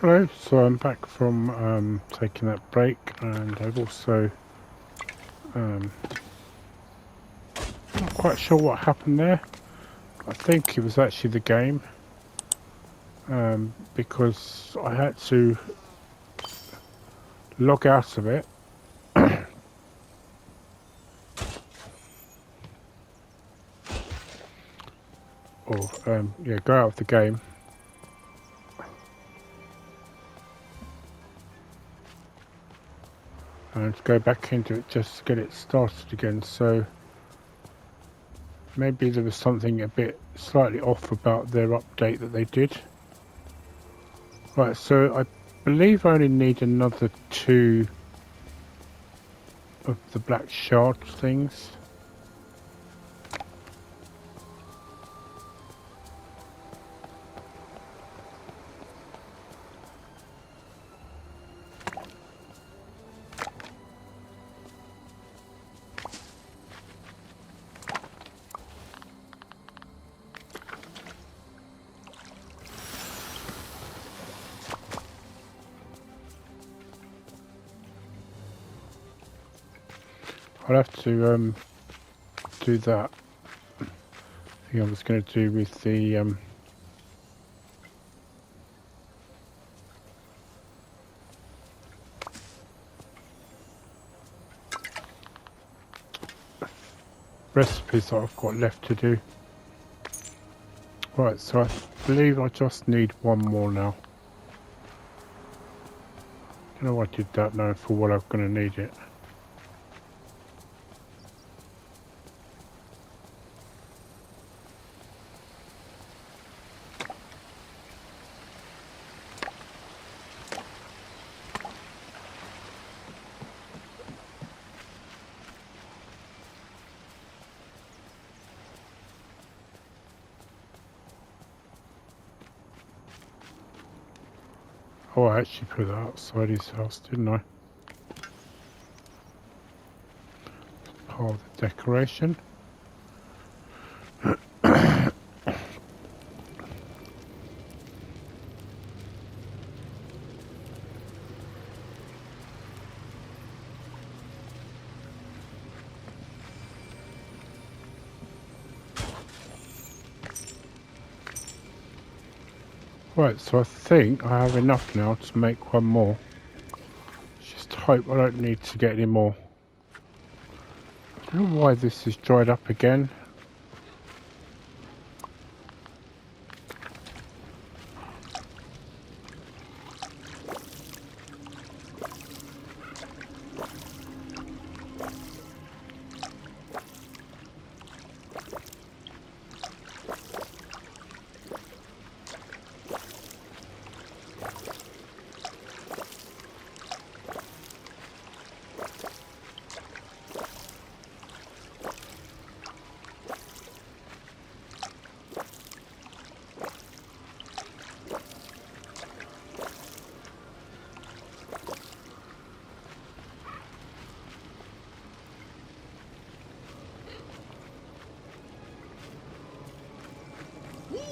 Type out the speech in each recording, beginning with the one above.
Hello, so I'm back from taking that break, and I've also not quite sure what happened there. I think it was actually the game, because I had to log out of it or yeah, go out of the game and go back into it just to get it started again. So maybe there was something a bit slightly off about their update that they did. Right, so I believe I only need another 2 of the black shard things. I'll have to do that thing I was going to do with the recipes that I've got left to do. Right, so I believe I just need 1 more now. I don't know why I did that knowing full well I'm going to need it. Oh, I actually put that outside his house, didn't I? Part of the decoration. Right, so I think I have enough now to make 1 more. Just hope I don't need to get any more. I don't know why this is dried up again.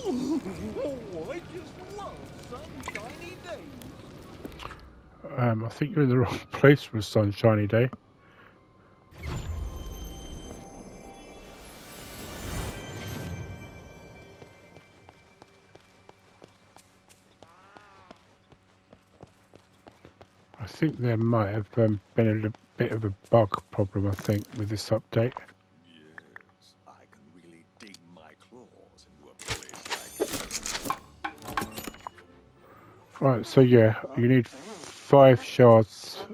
Oh, I just love sunshiny days. I think you're in the wrong place for a sunshiny day. I think there might have been a bit of a bug problem, I think, with this update. Yes, I can really dig my claws into a place like this. Right, so yeah, you need 5 shards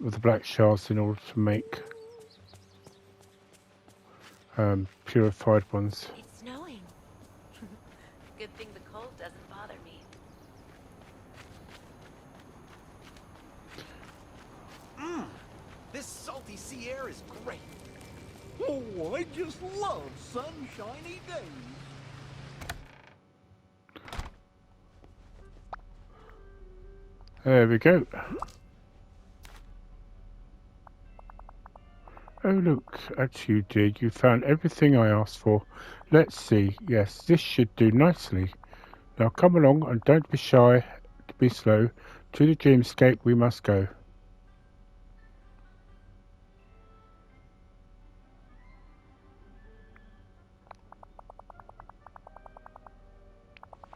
of the black shards in order to make purified ones. It's snowing. Good thing the cold doesn't bother me. This salty sea air is great. Oh, I just love sunshiny days. There we go. Oh look, actually you did. You found everything I asked for. Let's see. Yes, this should do nicely. Now come along and don't be shy. to be slow. To the dreamscape we must go.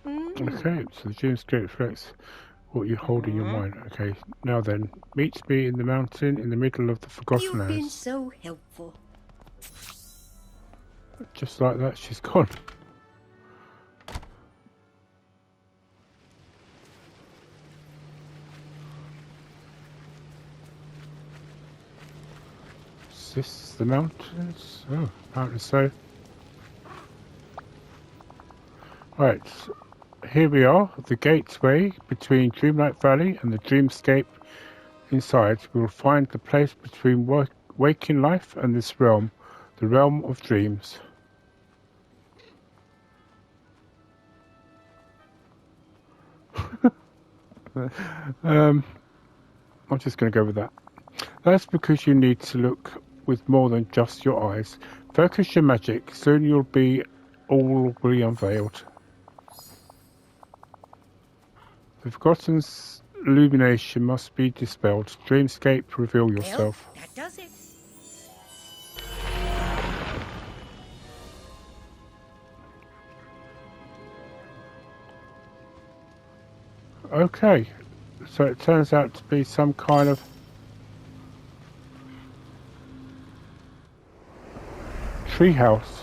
Okay, so the dreamscape reflects what you hold in your mind. Okay, now then, meet me in the mountain in the middle of the Forgotten You've Lands. been so helpful. Just like that, she's gone. Is this the mountains? Oh, apparently so. Right, here we are, the gateway between Dreamlight Valley and the dreamscape. Inside, we will find the place between waking life and this realm, the realm of dreams. I'm just going to go with that. That's because you need to look with more than just your eyes. Focus your magic, soon you'll all be unveiled. The Forgotten's illumination must be dispelled. Dreamscape, reveal yourself. Well, that does it. Okay, so it turns out to be some kind of treehouse.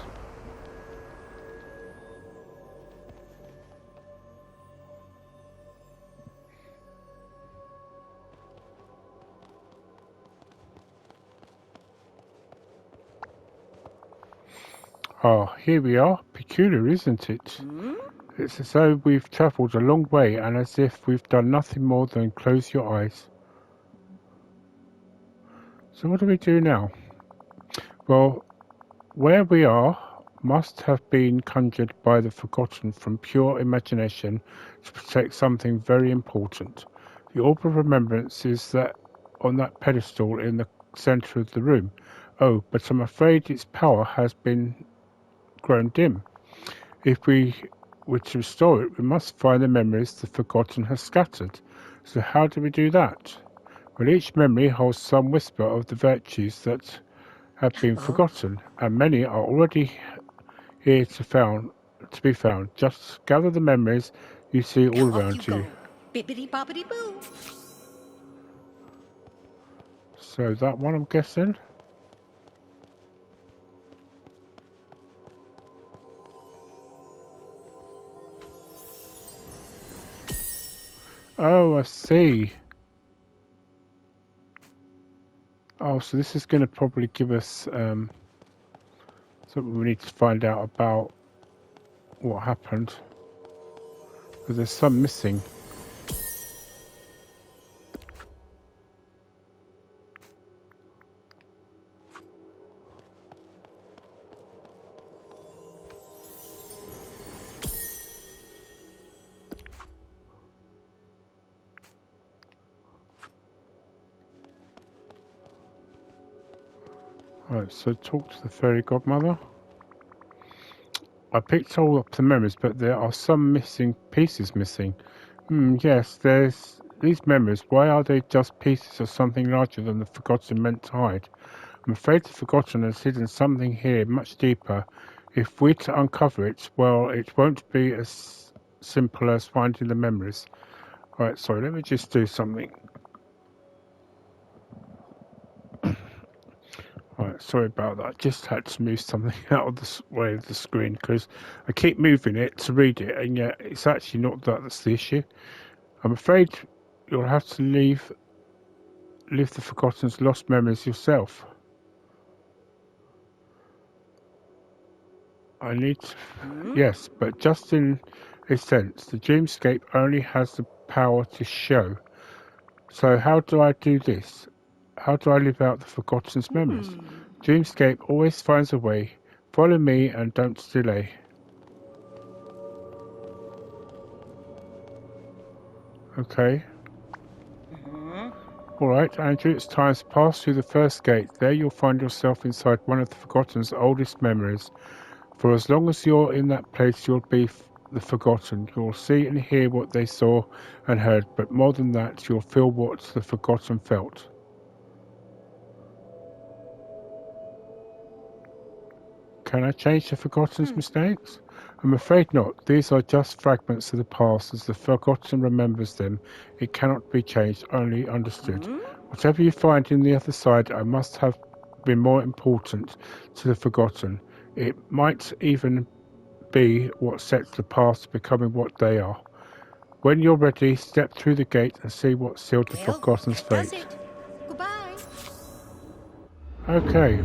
Ah, here we are. Peculiar, isn't it? It's as though we've travelled a long way and as if we've done nothing more than close your eyes. So what do we do now? Well, where we are must have been conjured by the Forgotten from pure imagination to protect something very important. The Orb of Remembrance is that on that pedestal in the centre of the room. Oh, but I'm afraid its power has been grown dim. If we were to restore it, we must find the memories the Forgotten has scattered. So how do we do that? Well, each memory holds some whisper of the virtues that have been forgotten, and many are already here to be found. Just gather the memories you see all Now around off you. go. Bibbidi bobbidi boo. So that one, I'm guessing. Oh, I see. Oh, so this is going to probably give us something we need to find out about what happened. Because there's some missing. Right, so talk to the fairy godmother. I picked all up the memories, but there are some pieces missing. Yes, there's these memories. Why are they just pieces of something larger than the Forgotten meant to hide? I'm afraid the Forgotten has hidden something here much deeper. If we're to uncover it, well, it won't be as simple as finding the memories. Right, sorry, let me just do something. Right, sorry about that. I just had to move something out of the way of the screen because I keep moving it to read it, and yet it's actually not that's the issue. I'm afraid you'll have to live the Forgotten's lost memories yourself. I need to... Yes, but just in a sense, the dreamscape only has the power to show. So how do I do this? How do I live out the Forgotten's memories? Dreamscape always finds a way. Follow me and don't delay. Okay. Alright, Andrew, it's time to pass through the first gate. There you'll find yourself inside one of the Forgotten's oldest memories. For as long as you're in that place, you'll be the forgotten. You'll see and hear what they saw and heard, but more than that, you'll feel what the forgotten felt. Can I change the forgotten's mistakes? I'm afraid not. These are just fragments of the past. As the forgotten remembers them, it cannot be changed, only understood. Whatever you find in the other side, I must have been more important to the forgotten. It might even be what sets the past becoming what they are. When you're ready, step through the gate and see what sealed the Well, forgotten's that does fate. it. Goodbye. Okay.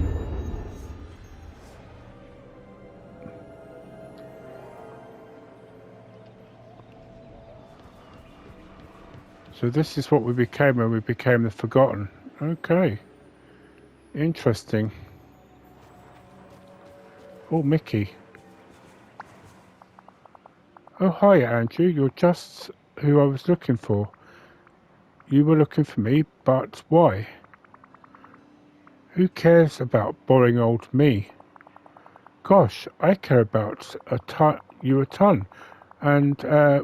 So this is what we became when we became the Forgotten. Okay. Interesting. Oh, Mickey. Oh, hi, Andrew. You're just who I was looking for. You were looking for me, but why? Who cares about boring old me? Gosh, I care about you a ton. And,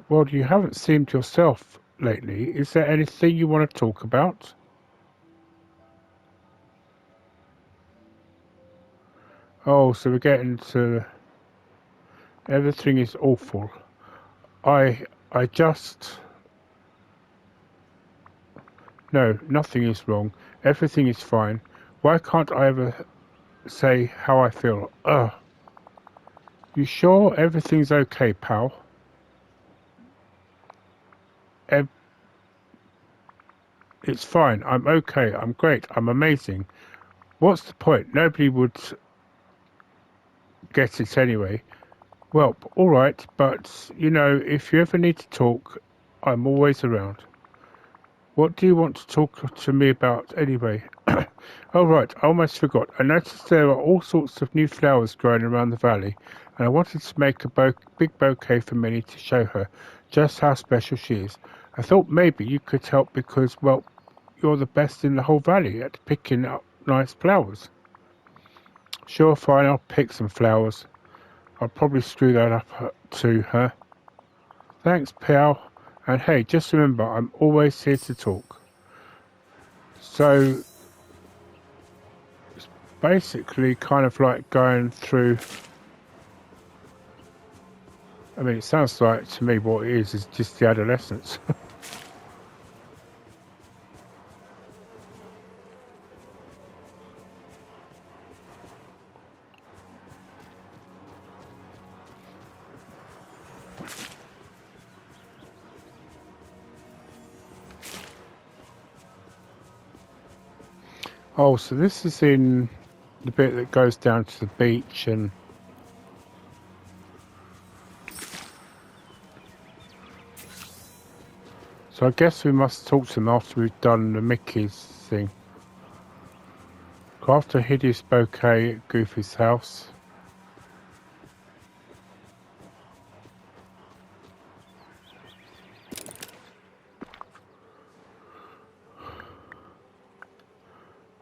well, you haven't seemed yourself lately. Is there anything you want to talk about? Oh, so we're getting to... Everything is awful. I just... No, nothing is wrong. Everything is fine. Why can't I ever say how I feel? Ugh. You sure everything's okay, pal? It's fine. I'm okay. I'm great. I'm amazing. What's the point? Nobody would get it anyway. Well, all right, but, you know, if you ever need to talk, I'm always around. What do you want to talk to me about anyway? Oh, right, I almost forgot. I noticed there are all sorts of new flowers growing around the valley, and I wanted to make a big bouquet for Minnie to show her just how special she is. I thought maybe you could help because, well, you're the best in the whole valley at picking up nice flowers. Sure, fine, I'll pick some flowers. I'll probably screw that up to her. Thanks, pal. And hey, just remember, I'm always here to talk. So, it's basically kind of like going through... I mean, it sounds like to me what it is just the adolescence. Oh, so this is in the bit that goes down to the beach and... So I guess we must talk to them after we've done the Mickey's thing. Craft a hideous bouquet at Goofy's house.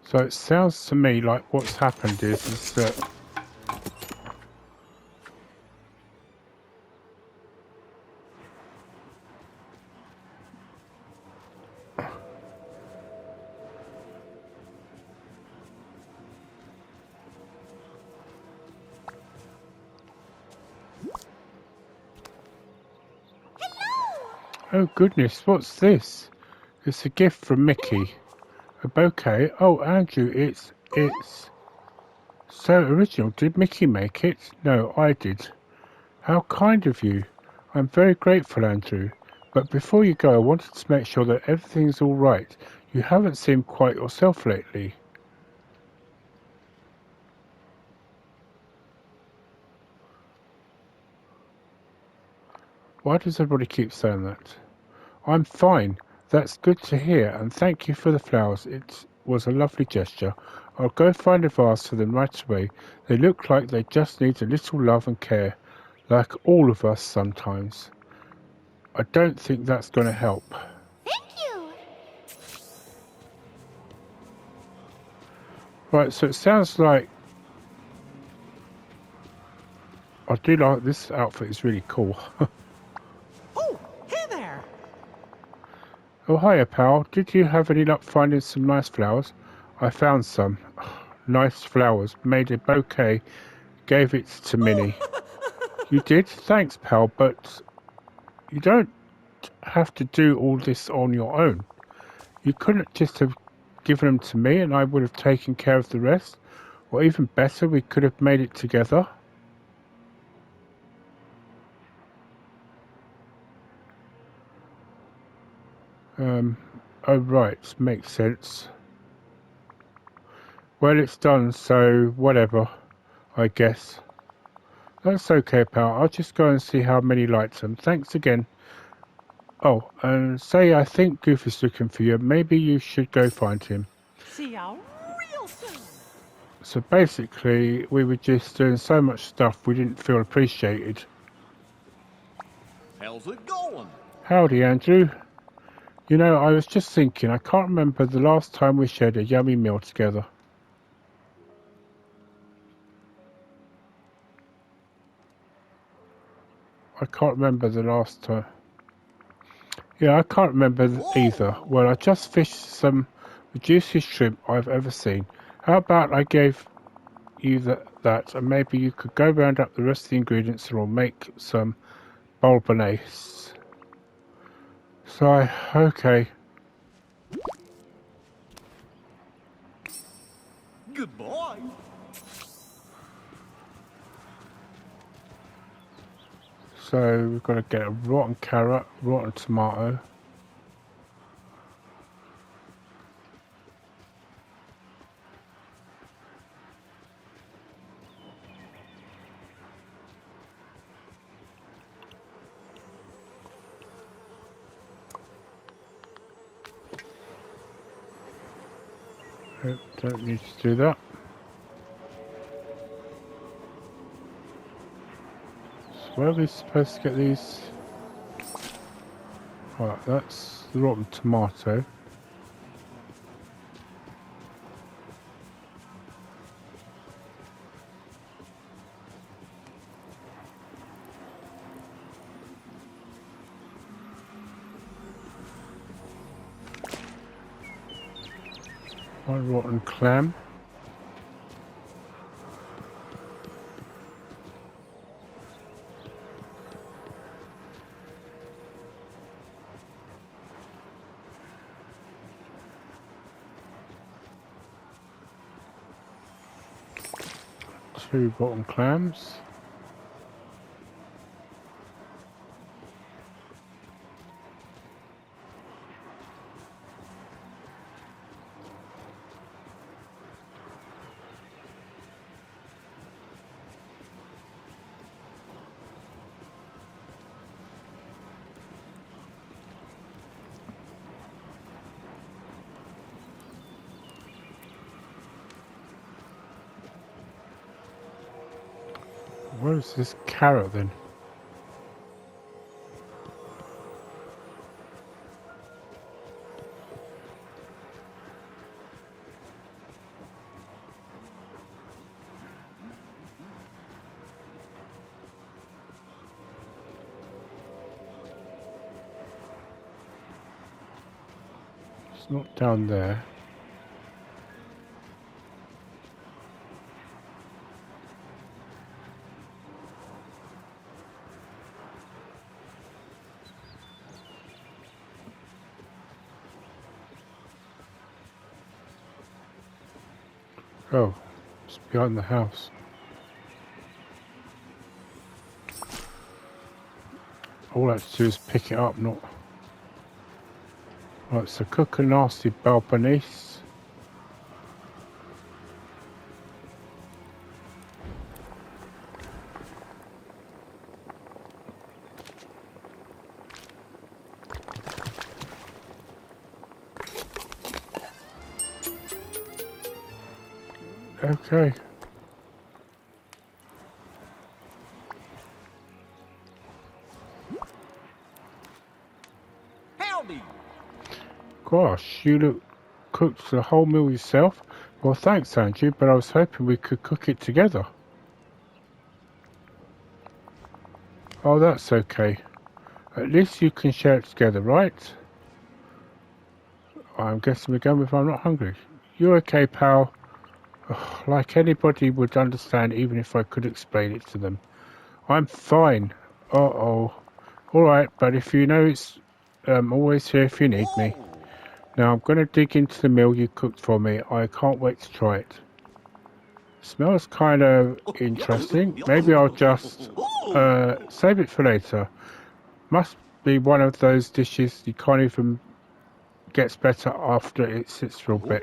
So it sounds to me like what's happened is that oh goodness, what's this? It's a gift from Mickey. A bouquet? Oh, Andrew, it's so original. Did Mickey make it? No, I did. How kind of you. I'm very grateful, Andrew. But before you go, I wanted to make sure that everything's all right. You haven't seemed quite yourself lately. Why does everybody keep saying that? I'm fine. That's good to hear, and thank you for the flowers. It was a lovely gesture. I'll go find a vase for them right away. They look like they just need a little love and care, like all of us sometimes. I don't think that's going to help. Thank you. Right, so it sounds like I do like this outfit. It's really cool. Oh, hey there. Oh, hiya, pal. Did you have any luck finding some nice flowers? I found some. Nice flowers. Made a bouquet. Gave it to Minnie. You did? Thanks, pal, but you don't have to do all this on your own. You couldn't just have given them to me and I would have taken care of the rest? Or even better, we could have made it together? Oh right, makes sense. Well, it's done, so whatever, I guess. That's okay, pal. I'll just go and see how many likes them. Thanks again. Oh, and say I think Goofy's looking for you. Maybe you should go find him. See ya real soon. So basically, we were just doing so much stuff we didn't feel appreciated. How's it going? Howdy, Andrew. You know, I was just thinking, I can't remember the last time we shared a yummy meal together. I can't remember the last time. Yeah, I can't remember either. Well, I just fished some the juiciest shrimp I've ever seen. How about I gave you that and maybe you could go round up the rest of the ingredients and we'll make some bolognese. So, okay. Goodbye. So we've got to get a rotten carrot, rotten tomato. Nope, don't need to do that. So where are we supposed to get these? Right, that's the rotten tomato. One rotten clam. Two rotten clams. Where's this carrot then? It's not down there. Oh, it's behind the house. All I have to do is pick it up, not... Right, so cook a nasty bolognese. Okay. Howdy. Gosh, you cooked the whole meal yourself? Well, thanks, Andrew, but I was hoping we could cook it together. Oh, that's okay. At least you can share it together, right? I'm guessing we're going with I'm not hungry. You're okay, pal. Ugh, like anybody would understand even if I could explain it to them. I'm fine. Uh-oh. Alright, but if you know it's always here if you need me. Now I'm going to dig into the meal you cooked for me. I can't wait to try it. Smells kind of interesting. Maybe I'll just save it for later. Must be one of those dishes you can't even gets better after it sits for a bit.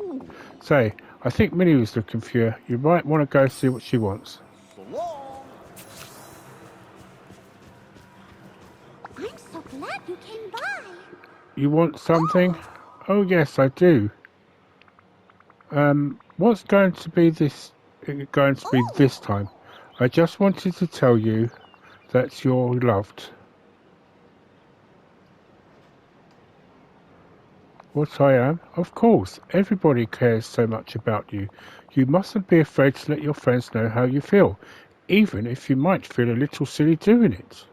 Say, I think Minnie was looking for you. You might want to go see what she wants. I'm so glad you came by. You want something? Oh yes, I do. What's going to be this time? I just wanted to tell you that you're loved. What I am? Of course, everybody cares so much about you. You mustn't be afraid to let your friends know how you feel, even if you might feel a little silly doing it.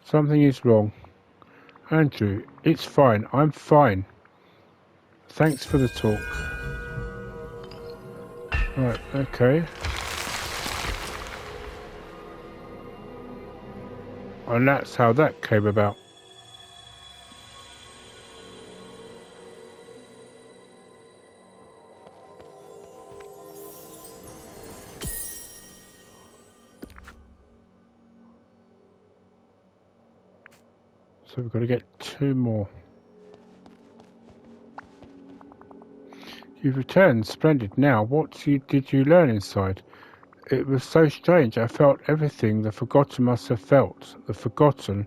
Something is wrong. Andrew, it's fine. I'm fine. Thanks for the talk. Right, okay. And that's how that came about. So we've got to get 2 more. You've returned. Splendid. Now, did you learn inside? It was so strange. I felt everything the Forgotten must have felt. The Forgotten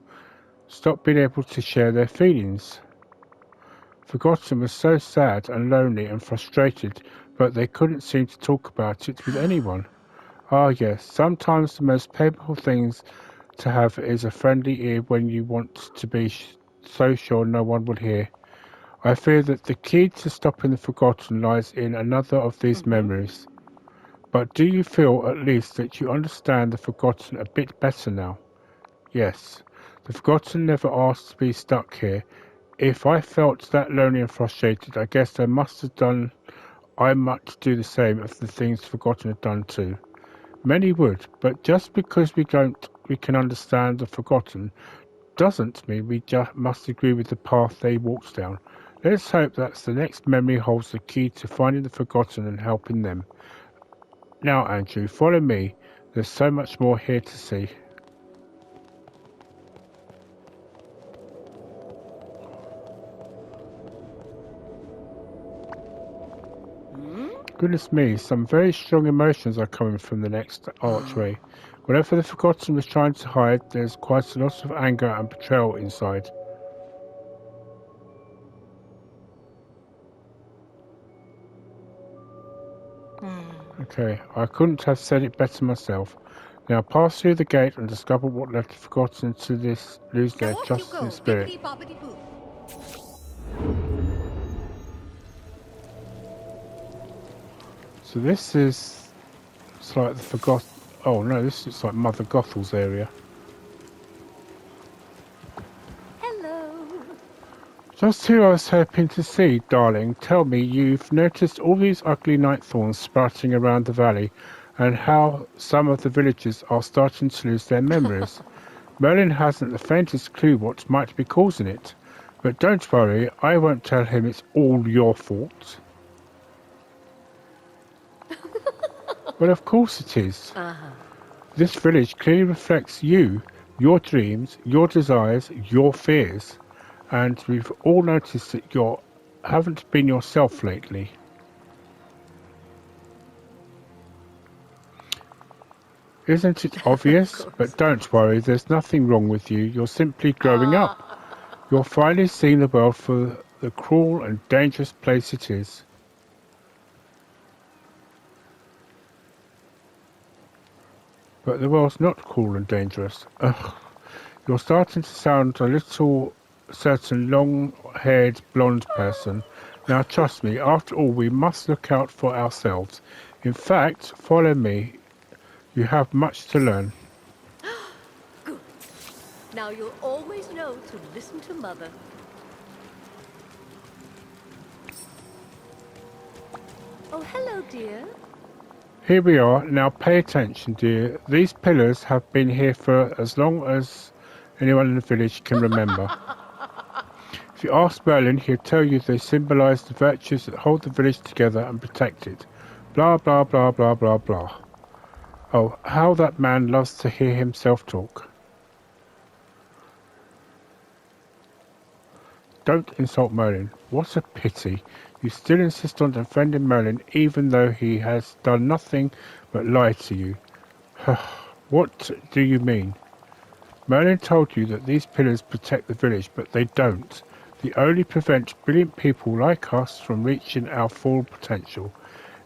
stopped being able to share their feelings. Forgotten was so sad and lonely and frustrated, but they couldn't seem to talk about it with anyone. Ah yes, sometimes the most painful things to have is a friendly ear when you want to be so sure no one will hear. I fear that the key to stopping the Forgotten lies in another of these memories. But do you feel at least that you understand the Forgotten a bit better now? Yes. The Forgotten never asked to be stuck here. If I felt that lonely and frustrated, I guess I might do the same if the things Forgotten had done too. Many would, but just because we can understand the Forgotten doesn't mean we just must agree with the path they walked down. Let's hope that the next memory holds the key to finding the Forgotten and helping them. Now, Andrew, follow me. There's so much more here to see. Goodness me, some very strong emotions are coming from the next archway. Whatever the Forgotten was trying to hide, there's quite a lot of anger and betrayal inside. Okay, I couldn't have said it better myself. Now pass through the gate and discover what led the Forgotten to lose their Off you trust go, in spirit. bippity-boppity-boo. So this is... It's like the Forgotten... Oh no, this is like Mother Gothel's area. Hello. Just who I was hoping to see, darling. Tell me, you've noticed all these ugly night thorns sprouting around the valley, and how some of the villagers are starting to lose their memories. Merlin hasn't the faintest clue what might be causing it. But don't worry, I won't tell him it's all your fault. Well, of course it is. This village clearly reflects you, your dreams, your desires, your fears. And we've all noticed that you haven't been yourself lately. Isn't it obvious? But don't worry, there's nothing wrong with you. You're simply growing up. You're finally seeing the world for the cruel and dangerous place it is. But the world's not cruel and dangerous. Ugh. You're starting to sound a little certain long-haired blonde person. Now trust me, after all we must look out for ourselves. In fact, follow me. You have much to learn. Good. Now you'll always know to listen to Mother. Oh, hello, dear. Here we are. Now pay attention, dear. These pillars have been here for as long as anyone in the village can remember. If you ask Merlin, he'll tell you they symbolize the virtues that hold the village together and protect it. Blah, blah, blah, blah, blah, blah. Oh, how that man loves to hear himself talk. Don't insult Merlin. What a pity. You still insist on defending Merlin even though he has done nothing but lie to you. What do you mean? Merlin told you that these pillars protect the village, but they don't. They only prevent brilliant people like us from reaching our full potential.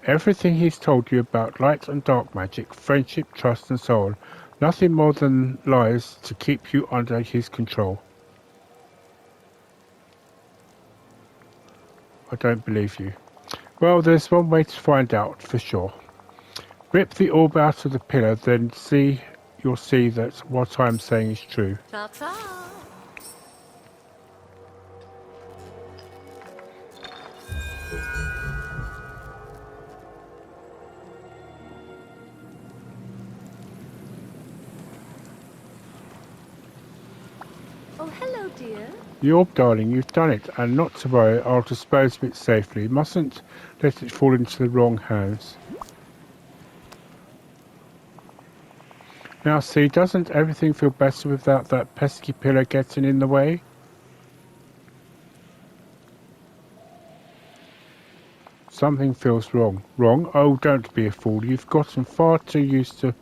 Everything he's told you about light and dark magic, friendship, trust and so on, nothing more than lies to keep you under his control. I don't believe you. Well, there's one way to find out for sure. Rip the orb out of the pillar, then you'll see that what I'm saying is true. Ta-ta. Oh, hello, dear. The orb, darling, you've done it, and not to worry, I'll dispose of it safely. Mustn't let it fall into the wrong hands. Now see, doesn't everything feel better without that pesky pillar getting in the way? Something feels wrong. Wrong? Oh, don't be a fool. You've gotten far too used to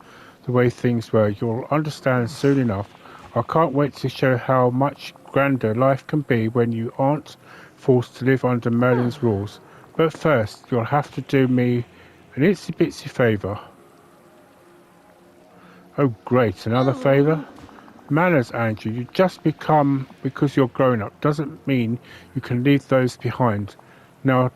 the way things were. You'll understand soon enough. I can't wait to show how much grander life can be when you aren't forced to live under Merlin's rules. But first, you'll have to do me an itsy-bitsy favour. Oh, great. Another favour? Manners, Andrew. You just become, because you're grown up, doesn't mean you can leave those behind. Now,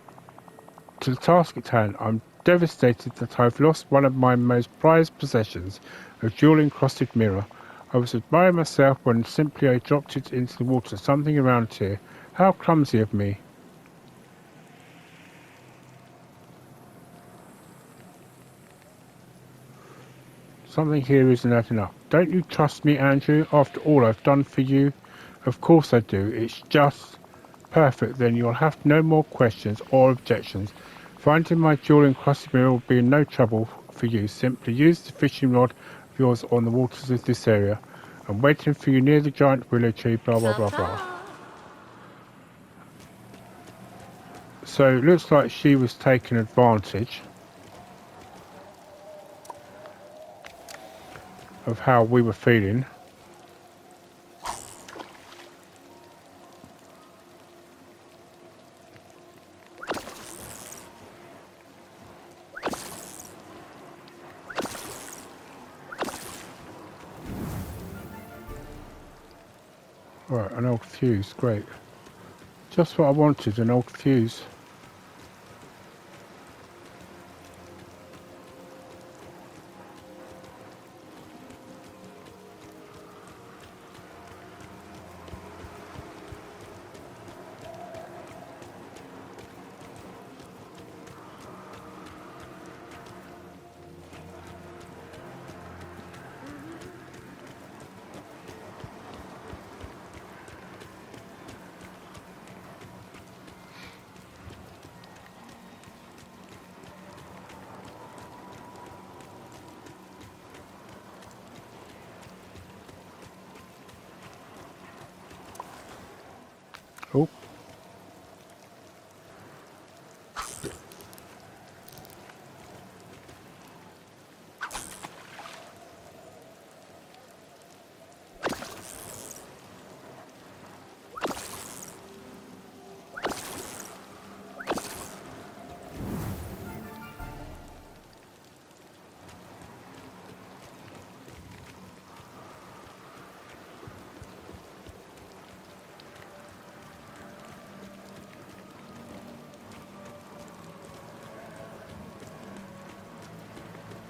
to the task at hand, I'm devastated that I've lost one of my most prized possessions, a jewel-encrusted mirror. I was admiring myself when simply I dropped it into the water, something around here. How clumsy of me. Something here isn't adding up. Don't you trust me, Andrew, after all I've done for you? Of course I do. It's just perfect. Then you'll have no more questions or objections. Finding my jewel-encrusted mirror will be no trouble for you. Simply use the fishing rod of yours on the waters of this area. I'm waiting for you near the giant willow tree, blah, blah, blah, blah. So it looks like she was taking advantage of how we were feeling. Right, an old fuse, great. Just what I wanted, an old fuse. Oh.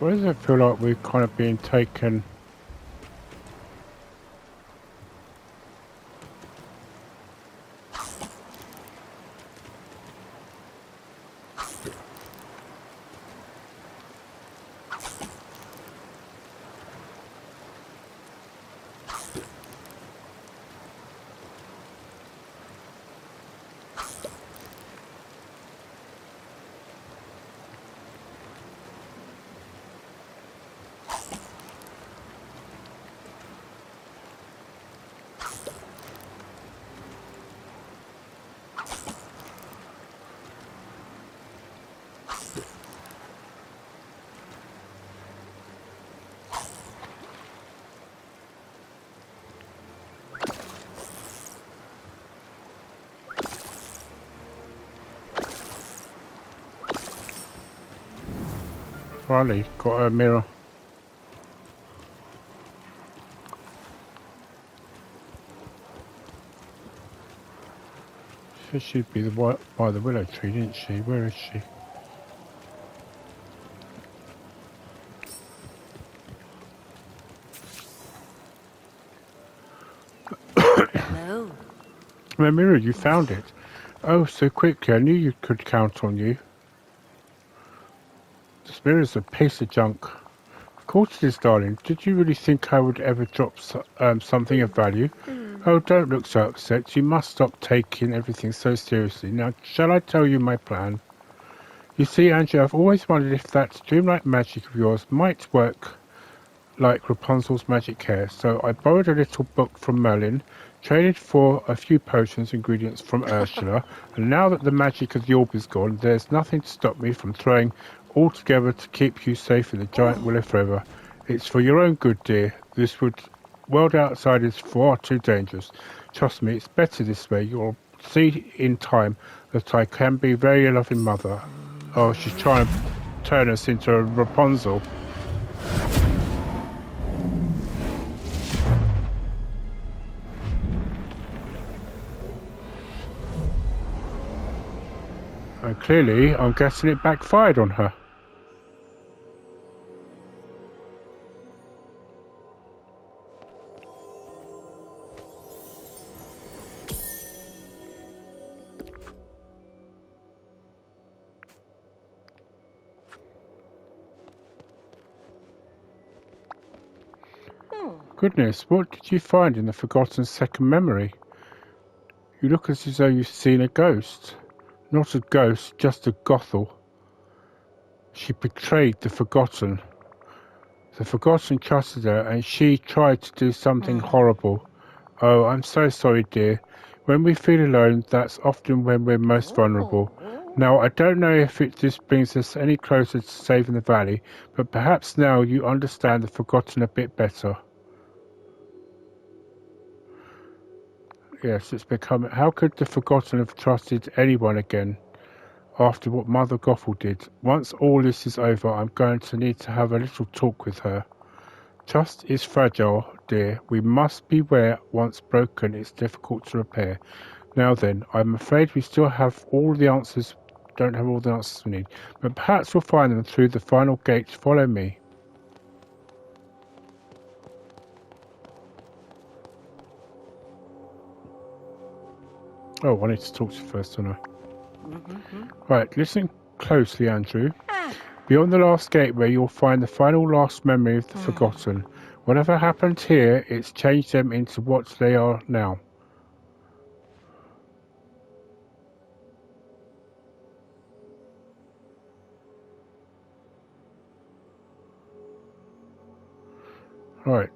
Why does it feel like we're kind of being taken? Finally, got a mirror. Said she'd be by the willow tree, didn't she? Where is she? Hello. My mirror, you found it. Oh, so quickly. I knew you could count on you. This mirror's a piece of junk. Of course it is, darling. Did you really think I would ever drop something of value? Oh, don't look so upset. You must stop taking everything so seriously. Now, shall I tell you my plan? You see, Andrew, I've always wondered if that dreamlight magic of yours might work like Rapunzel's magic hair. So I borrowed a little book from Merlin, traded for a few potions ingredients from Ursula, and now that the magic of the orb is gone, there's nothing to stop me from throwing all together to keep you safe in the giant willow forever. It's for your own good, dear. This world outside is far too dangerous. Trust me, it's better this way. You'll see in time that I can be a very loving mother. Oh, she's trying to turn us into a Rapunzel. And clearly, I'm guessing it backfired on her. Goodness, what did you find in the forgotten second memory? You look as though you've seen a ghost. Not a ghost, just a Gothel. She betrayed the Forgotten. The Forgotten trusted her, and she tried to do something horrible. Oh, I'm so sorry, dear. When we feel alone, that's often when we're most vulnerable. Now, I don't know if this brings us any closer to saving the valley, but perhaps now you understand the Forgotten a bit better. Yes, it's become... How could the Forgotten have trusted anyone again after what Mother Gothel did? Once all this is over, I'm going to need to have a little talk with her. Trust is fragile, dear. We must beware. Once broken, it's difficult to repair. Now then, I'm afraid we still have all the answers... don't have all the answers we need. But perhaps we'll find them through the final gate. Follow me. Oh, I need to talk to you first, don't I? Right, listen closely, Andrew. Beyond the last gateway, you'll find the final last memory of the Forgotten. Whatever happened here, it's changed them into what they are now. Right.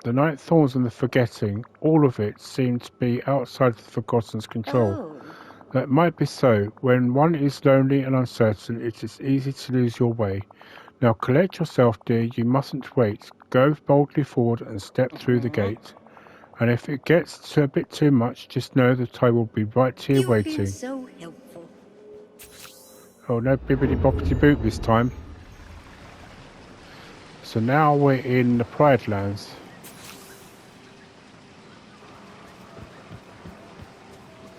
The Night Thorns and the Forgetting, all of it seemed to be outside the Forgotten's control. That might be so. When one is lonely and uncertain, it is easy to lose your way. Now collect yourself, dear. You mustn't wait. Go boldly forward and step through the gate. And if it gets a bit too much, just know that I will be right here waiting. You've been so helpful. Oh, no bibbidi-boppity boot this time. So now we're in the Pride Lands.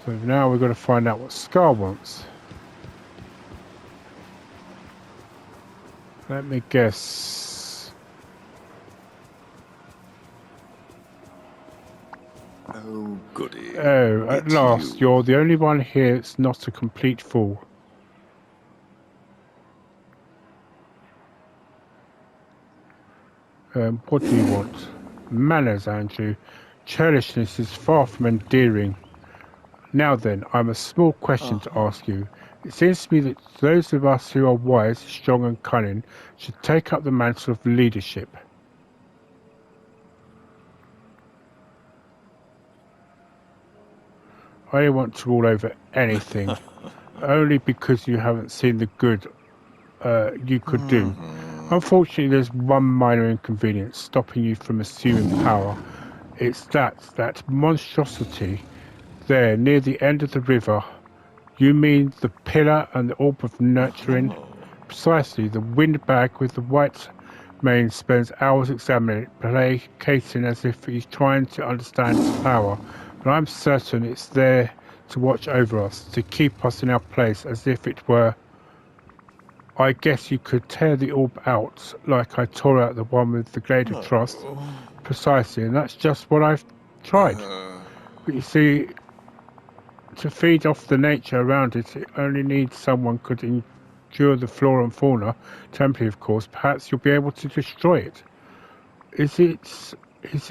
So now we've got to find out what Scar wants. Let me guess. Oh, goody. Oh, at It's last, you. you're the only one here that's not a complete fool. What do you want? Manners, Andrew. Churlishness is far from endearing. Now then, I have a small question to ask you. It seems to me that those of us who are wise, strong and cunning should take up the mantle of leadership. I don't want to rule over anything, only because you haven't seen the good you could do. Unfortunately, there's one minor inconvenience stopping you from assuming power. It's that monstrosity there near the end of the river. You mean the pillar and the orb of nurturing? Precisely, the windbag with the white mane spends hours examining it, placating as if he's trying to understand its power. But I'm certain it's there to watch over us, to keep us in our place as if it were. I guess you could tear the orb out, like I tore out the one with the Glade of Trust. Precisely, and that's just what I've tried. But you see, to feed off the nature around it, it only needs someone could endure the flora and fauna, temporarily of course. Perhaps you'll be able to destroy it. Is he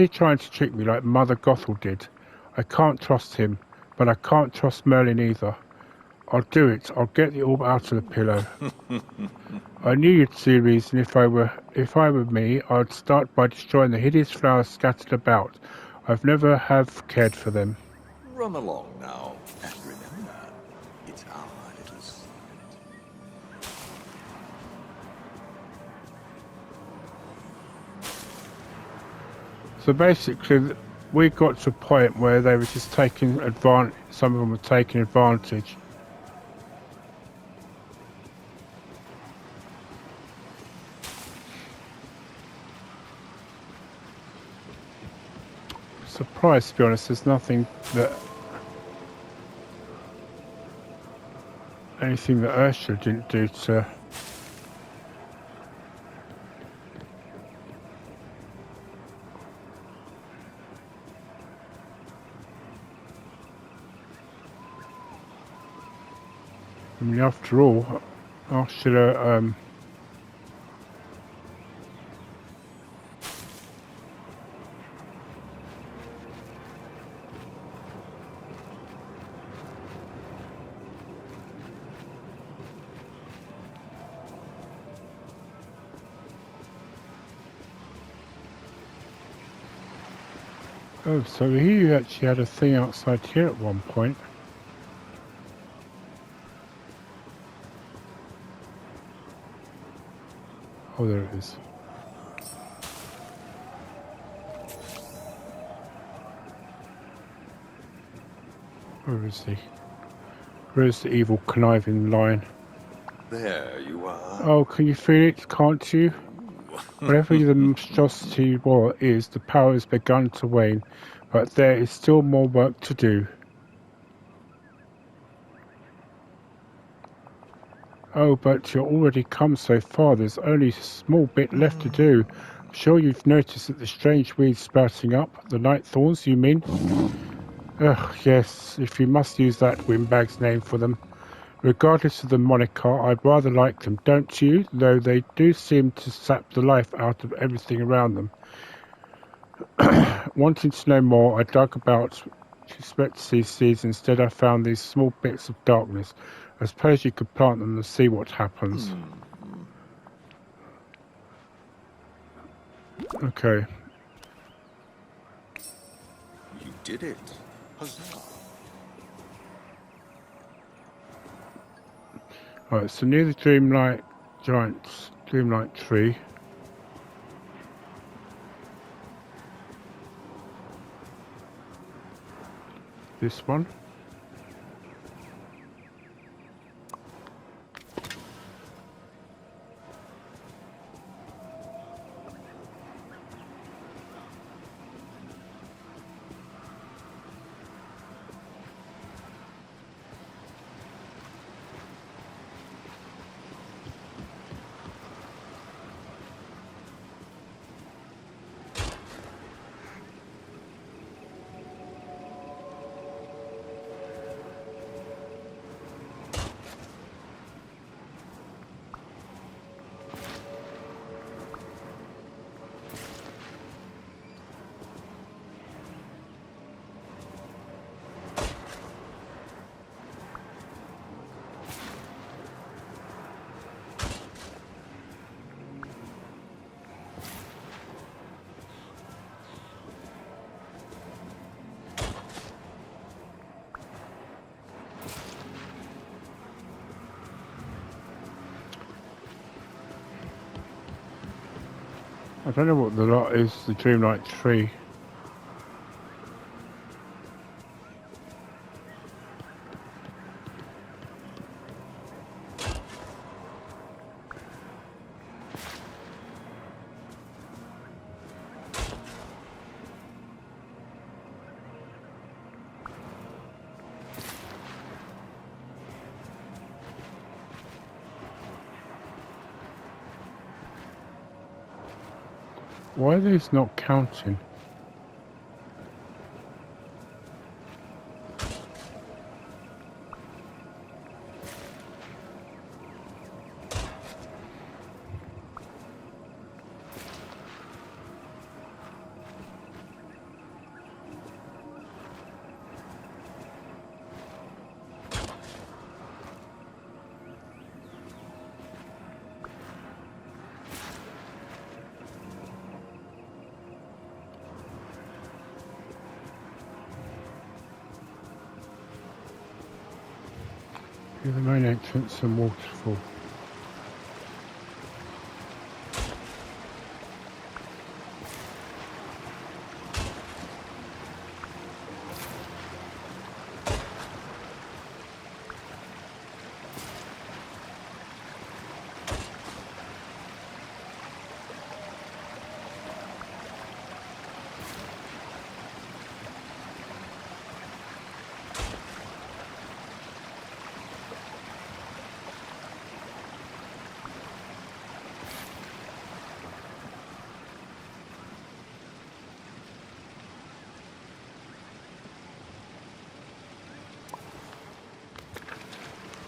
trying to trick me like Mother Gothel did? I can't trust him, but I can't trust Merlin either. I'll do it. I'll get the orb out of the pillow. I knew you'd see a reason. If I were me, I'd start by destroying the hideous flowers scattered about. I've never have cared for them. Run along now, and remember, it's our little secret. So basically, we got to a point where they were just taking advantage. Some of them were taking advantage. Surprised, to be honest, there's anything that Ursula didn't do to. I mean, after all, Ursula, oh, so he actually had a thing outside here at one point. Oh, there it is. Where is he? Where is the evil conniving lion? There you are. Oh, can you feel it? Can't you? Whatever the monstrosity is, the power has begun to wane, but there is still more work to do. Oh, but you've already come so far. There's only a small bit left to do. I'm sure you've noticed that the strange weeds sprouting up. The night thorns, you mean? Ugh, yes, if you must use that windbag's name for them. Regardless of the moniker, I'd rather like them, don't you? Though they do seem to sap the life out of everything around them. Wanting to know more, I dug about to expect to see seeds. Instead, I found these small bits of darkness. I suppose you could plant them and see what happens. Okay. You did it. Huzzah. Alright, so near the Dreamlight Dreamlight tree. This one. I don't know what the lot is, the Dreamlight tree. Why are these not counting? Here's the main entrance and waterfall.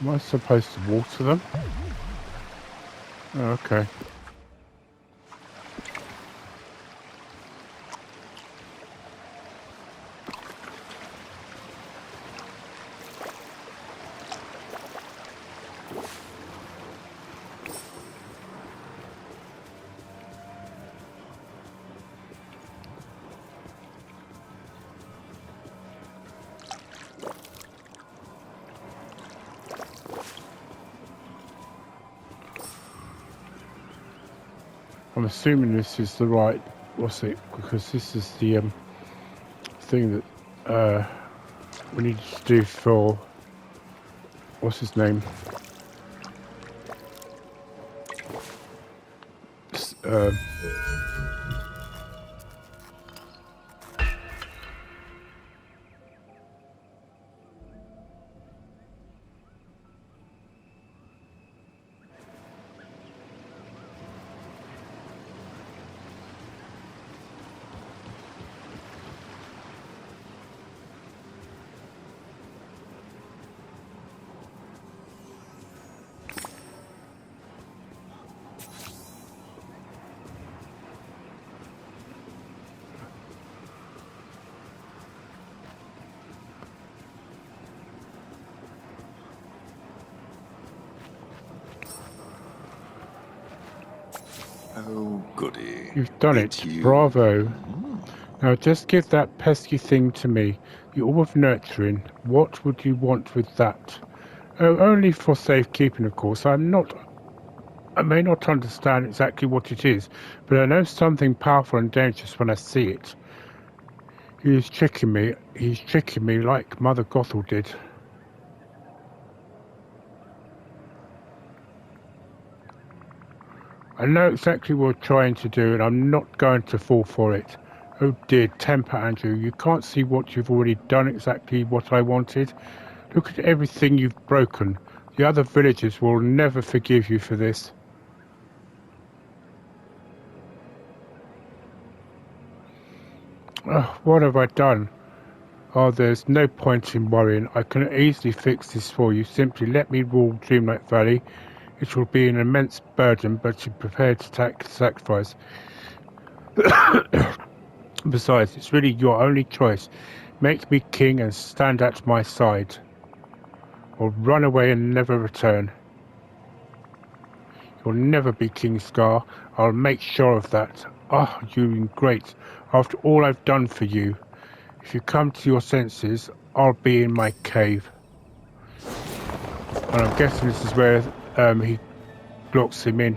Am I supposed to water them? Oh, okay. I'm assuming this is the right, what's it, because this is the thing that we need to do for, what's his name? Oh, goody. You've done It's it. you. Bravo. Now just give that pesky thing to me. You're all with nurturing. What would you want with that? Oh, only for safekeeping, of course. I may not understand exactly what it is, but I know something powerful and dangerous when I see it. He's tricking me. He's tricking me like Mother Gothel did. I know exactly what you're trying to do, and I'm not going to fall for it. Oh dear, temper, Andrew. You can't see what you've already done exactly what I wanted. Look at everything you've broken. The other villagers will never forgive you for this. Oh, what have I done? Oh, there's no point in worrying. I can easily fix this for you. Simply let me rule Dreamlight Valley. It will be an immense burden, but you're prepared to take sacrifice. Besides, it's really your only choice. Make me king and stand at my side, or run away and never return. You'll never be King Scar. I'll make sure of that. Ah, you ingrate. After all I've done for you. If you come to your senses, I'll be in my cave. And I'm guessing this is where he blocks him in.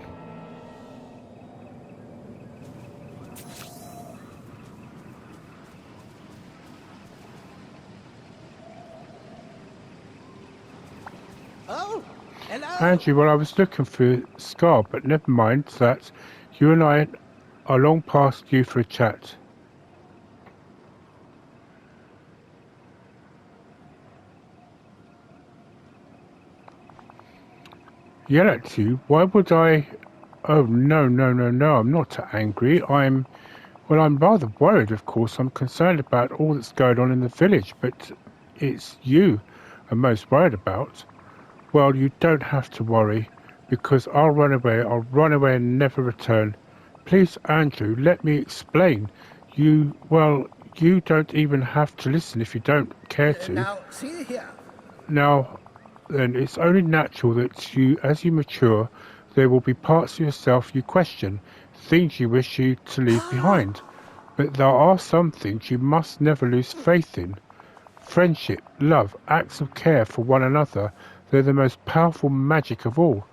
Oh, hello. Andrew, well, I was looking for Scar, but never mind that. You and I are long past due for a chat. Yell at you? Why would I? Oh, no, I'm not angry. I'm rather worried, of course. I'm concerned about all that's going on in the village, but it's you I'm most worried about. Well, you don't have to worry, because I'll run away and never return. Please, Andrew, let me explain. You don't even have to listen if you don't care to. Now, see here. Now, then, it's only natural that as you mature, there will be parts of yourself you question, things you wish you to leave behind. But there are some things you must never lose faith in. Friendship, love, acts of care for one another, they're the most powerful magic of all,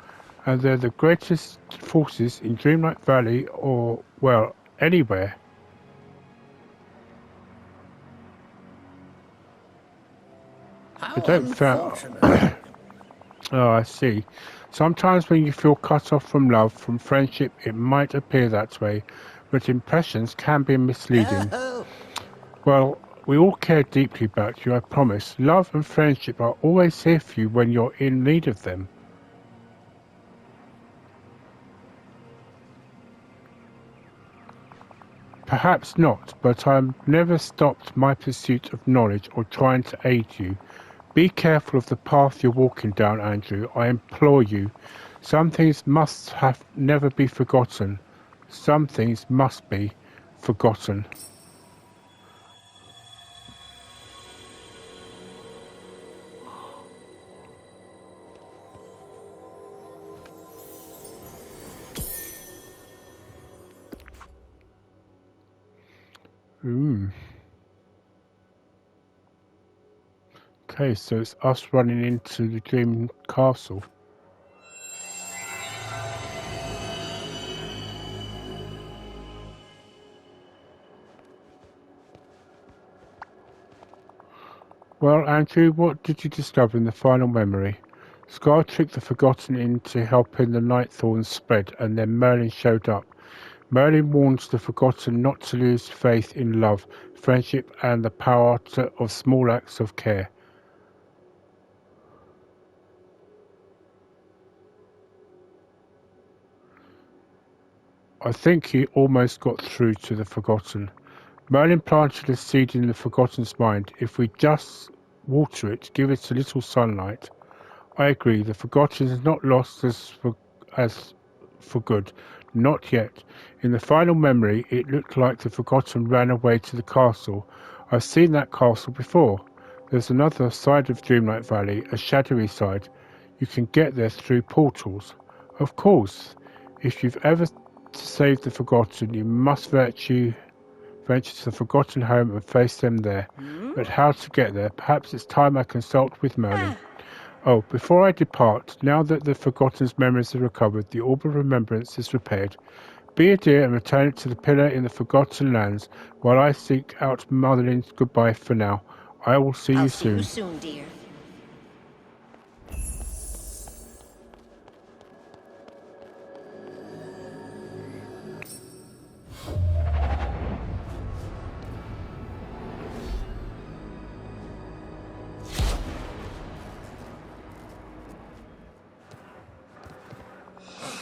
and they're the greatest forces in Dreamlight Valley or, well, anywhere. How I don't feel. unfortunate. Oh, I see. Sometimes when you feel cut off from love, from friendship, it might appear that way, but impressions can be misleading. Oh, Well, we all care deeply about you, I promise. Love and friendship are always here for you when you're in need of them. Perhaps not, but I've never stopped my pursuit of knowledge or trying to aid you. Be careful of the path you're walking down, Andrew. I implore you. Some things must have never be forgotten. Some things must be forgotten. Okay, so it's us running into the Dream Castle. Well, Andrew, what did you discover in the final memory? Scar tricked the Forgotten into helping the Night Thorns spread, and then Merlin showed up. Merlin warns the Forgotten not to lose faith in love, friendship, and the power of small acts of care. I think he almost got through to the Forgotten. Merlin planted a seed in the Forgotten's mind. If we just water it, give it a little sunlight. I agree, the Forgotten is not lost as for good. Not yet. In the final memory, it looked like the Forgotten ran away to the castle. I've seen that castle before. There's another side of Dreamlight Valley, a shadowy side. You can get there through portals. Of course, if you've ever saved the Forgotten, you must venture to the Forgotten home and face them there. But how to get there? Perhaps it's time I consult with Merlin. Oh, before I depart, now that the Forgotten's memories are recovered, the Orb of Remembrance is repaired. Be a dear and return it to the pillar in the Forgotten Lands, while I seek out Motherlin's goodbye for now. I will see you soon. I'll see you soon, dear.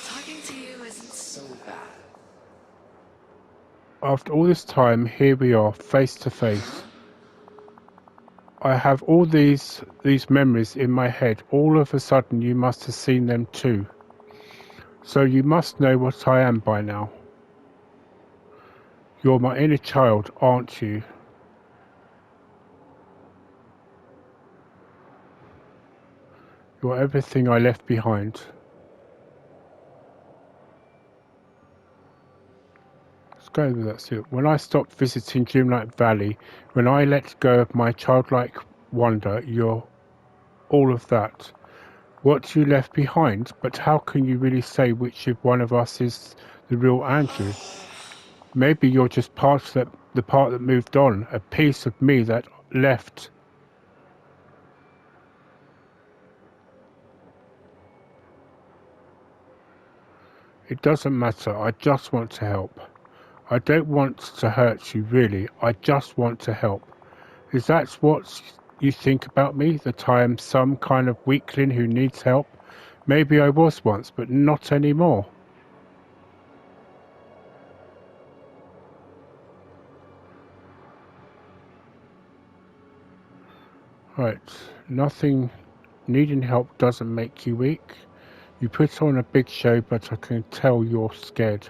Talking to you isn't so bad. After all this time, here we are, face to face. I have all these memories in my head. All of a sudden, you must have seen them too. So you must know what I am by now. You're my inner child, aren't you? You're everything I left behind. Let's go with that. So when I stopped visiting Dreamlight Valley, when I let go of my childlike wonder, you're all of that. What you left behind, but how can you really say which of one of us is the real Andrew? Maybe you're just the part that moved on, a piece of me that left. It doesn't matter. I just want to help. I don't want to hurt you, really. I just want to help. Is that what you think about me? That I am some kind of weakling who needs help? Maybe I was once, but not anymore. Right. Nothing. Needing help doesn't make you weak. You put on a big show, but I can tell you're scared.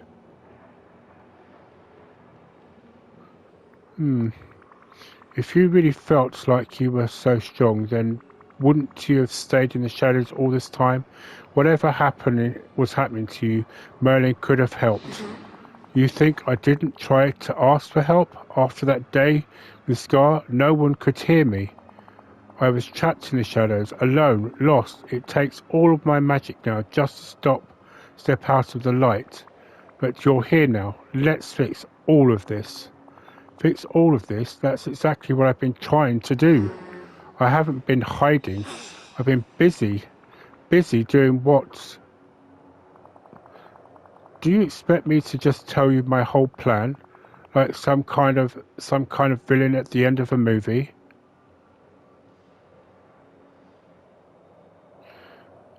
If you really felt like you were so strong, then wouldn't you have stayed in the shadows all this time? Whatever was happening to you, Merlin could have helped. You think I didn't try to ask for help? After that day with Scar, no one could hear me. I was trapped in the shadows, alone, lost. It takes all of my magic now just to step out of the light. But you're here now. Let's fix all of this. Fix all of this? That's exactly what I've been trying to do. I haven't been hiding. I've been busy doing what? Do you expect me to just tell you my whole plan? Like some kind of villain at the end of a movie?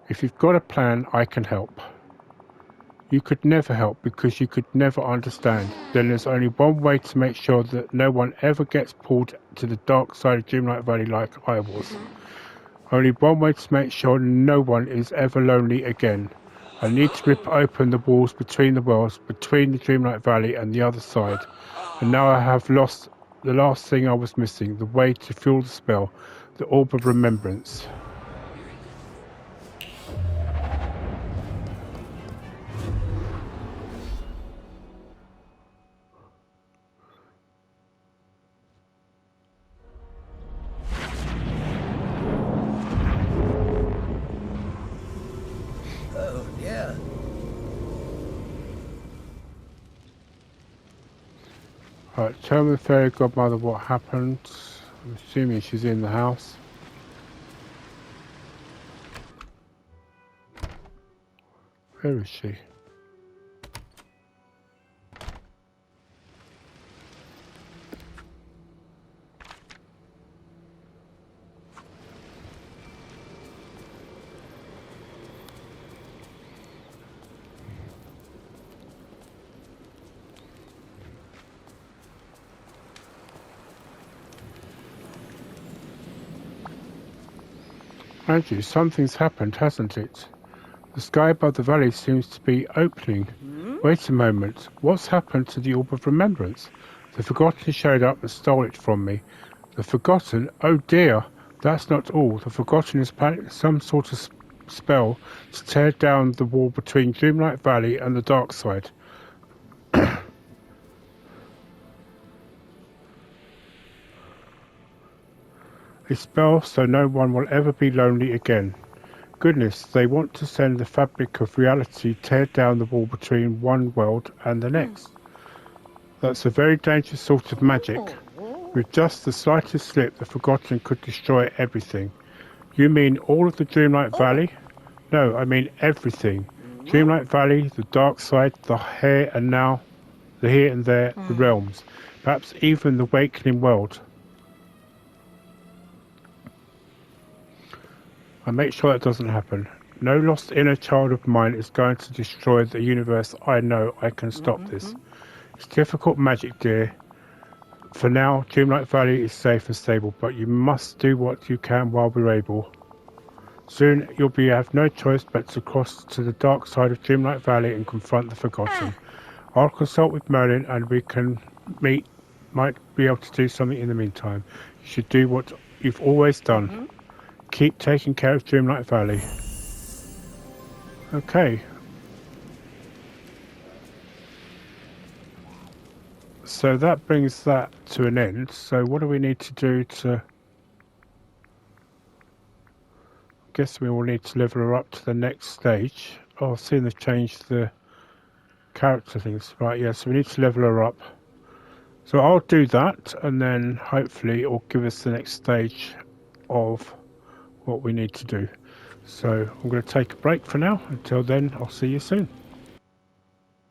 If you've got a plan, I can help. You could never help because you could never understand. Then there's only one way to make sure that no one ever gets pulled to the dark side of Dreamlight Valley like I was. Only one way to make sure no one is ever lonely again. I need to rip open the walls between the worlds, between the Dreamlight Valley and the other side. And now I have lost the last thing I was missing, the way to fuel the spell, the Orb of Remembrance. Right, tell the fairy godmother what happened. I'm assuming she's in the house. Where is she? Andrew, something's happened, hasn't it? The sky above the valley seems to be opening. Wait a moment. What's happened to the Orb of Remembrance? The Forgotten showed up and stole it from me. The Forgotten? Oh dear. That's not all. The Forgotten is planning some sort of spell to tear down the wall between Dreamlight Valley and the dark side. A spell so no one will ever be lonely again. Goodness, they want to send the fabric of reality tear down the wall between one world and the next. That's a very dangerous sort of magic. With just the slightest slip, the Forgotten could destroy everything. You mean all of the Dreamlight Valley? No, I mean everything. Dreamlight Valley, the dark side, the here and now, the here and there, the realms. Perhaps even the awakening world. I make sure that doesn't happen. No lost inner child of mine is going to destroy the universe. I know I can stop this. It's difficult magic, dear. For now, Dreamlight Valley is safe and stable, but you must do what you can while we're able. Soon you'll have no choice but to cross to the dark side of Dreamlight Valley and confront the Forgotten. I'll consult with Merlin and we can might be able to do something in the meantime. You should do what you've always done. Keep taking care of Dreamlight Valley. Okay. So that brings that to an end. So what do we need to do to... I guess we will need to level her up to the next stage. Oh, I've seen they've changed the character things. Right, yeah, so we need to level her up. So I'll do that, and then hopefully it will give us the next stage of what we need to do. So I'm going to take a break for now. Until then, I'll see you soon.